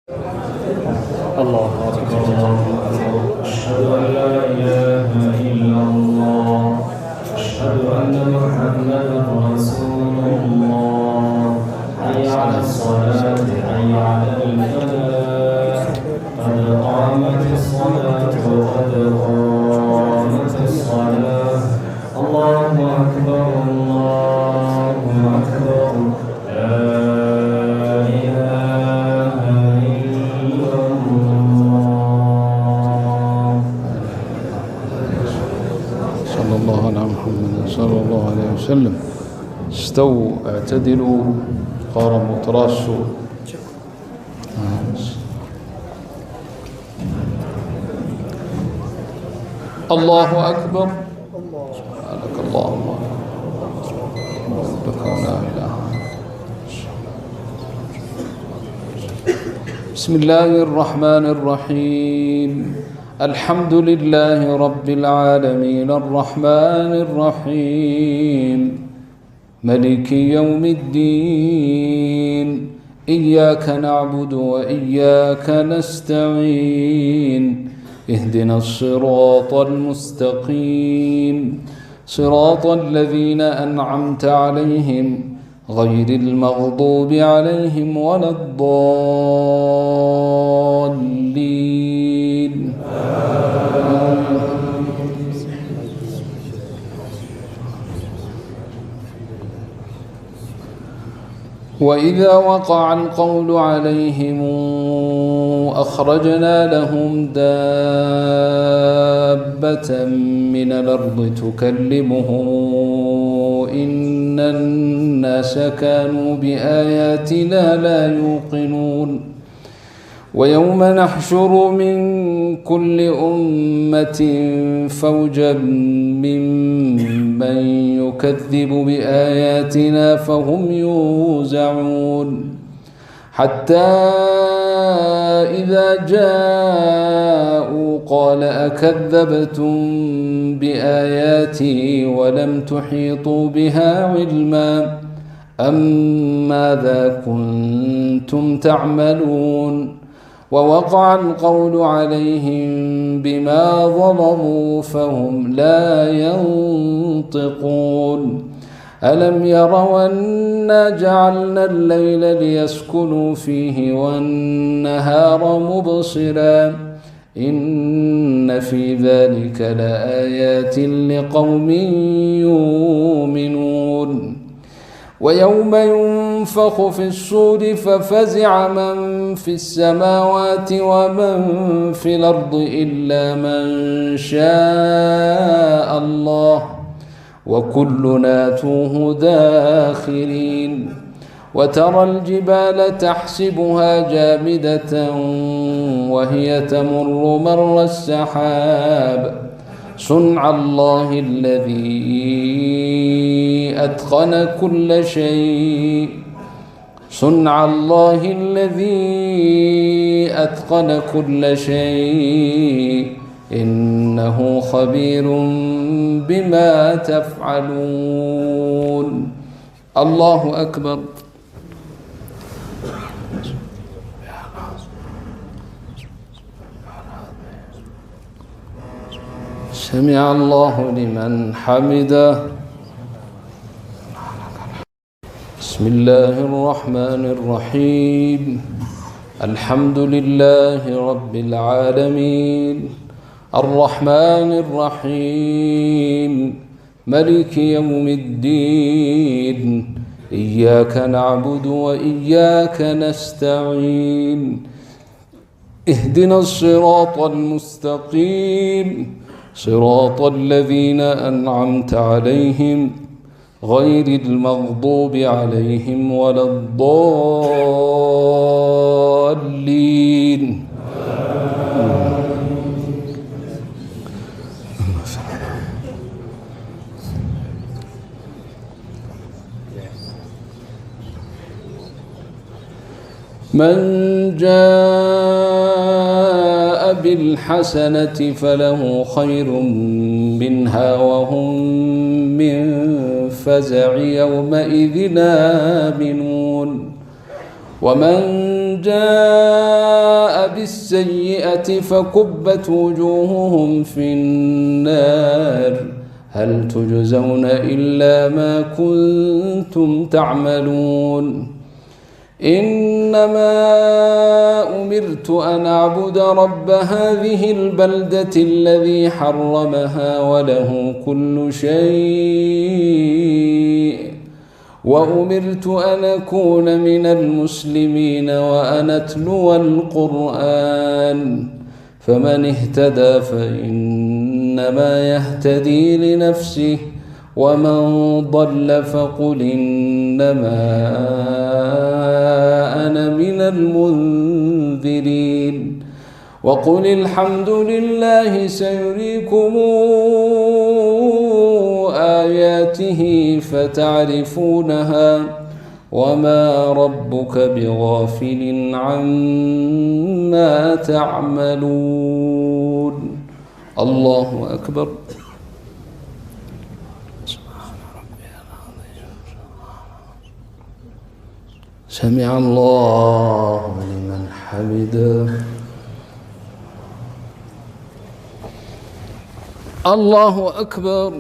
الله أكبر الله أكبر. أشهد أن لا إله إلا الله. أشهد أن محمدا رسول الله. حي على الصلاة حي على الفلاح. قد قامت الصلاة قد قامت الصلاة. الله أكبر الله أكبر. لا صلى الله عليه وسلم. استووا اعتدلوا قاربوا تراصوا. الله أكبر. سبحانك اللهم ربك لا إله. بسم الله الرحمن الرحيم. الحمد لله رب العالمين الرحمن الرحيم ملك يوم الدين. إياك نعبد وإياك نستعين. اهدنا الصراط المستقيم صراط الذين أنعمت عليهم غير المغضوب عليهم ولا الضالين. وإذا وقع القول عليهم أخرجنا لهم دابة من الأرض تكلمهم إن الناس كانوا بآياتنا لا يوقنون. ويوم نحشر من كل أمة فوجا ممن يكذب بآياتنا فهم يوزعون. حتى إذا جاءوا قال أكذبتم بآياتي ولم تحيطوا بها علما أم ماذا كنتم تعملون. ووقع القول عليهم بما ظلموا فهم لا ينطقون. ألم يروا أنا جعلنا الليل ليسكنوا فيه والنهار مبصرا إن في ذلك لآيات لقوم يؤمنون. ويوم ينفخ في الصور ففزع من في السماوات ومن في الأرض إلا من شاء الله وكلنا أتوه داخرين. وترى الجبال تحسبها جامدة وهي تمر مر السحاب صنع الله الذي أتقن كل شيء. صنع الله الذي أتقن كل شيء إنه خبير بما تفعلون. الله أكبر. سمع الله لمن حمده. بسم الله الرحمن الرحيم. الحمد لله رب العالمين الرحمن الرحيم ملك يوم الدين. إياك نعبد وإياك نستعين. اهدنا الصراط المستقيم صراط الذين أنعمت عليهم غير المغضوب عليهم ولا الضالين. من جاء بالحسنة فله خير منها وهم من فزع يومئذ آمنون. ومن جاء بالسيئة فكبت وجوههم في النار هل تجزون إلا ما كنتم تعملون إنما أمرت أن أعبد رب هذه البلدة الذي حرمها وله كل شيء وأمرت أن أكون من المسلمين وأن أتلو القرآن فمن اهتدى فإنما يهتدي لنفسه ومن ضل فقل إنما أنا من المنذرين وقل الحمد لله سيريكم آياته فتعرفونها وما ربك بغافل عما تعملون الله أكبر سمع الله لمن حمده الله أكبر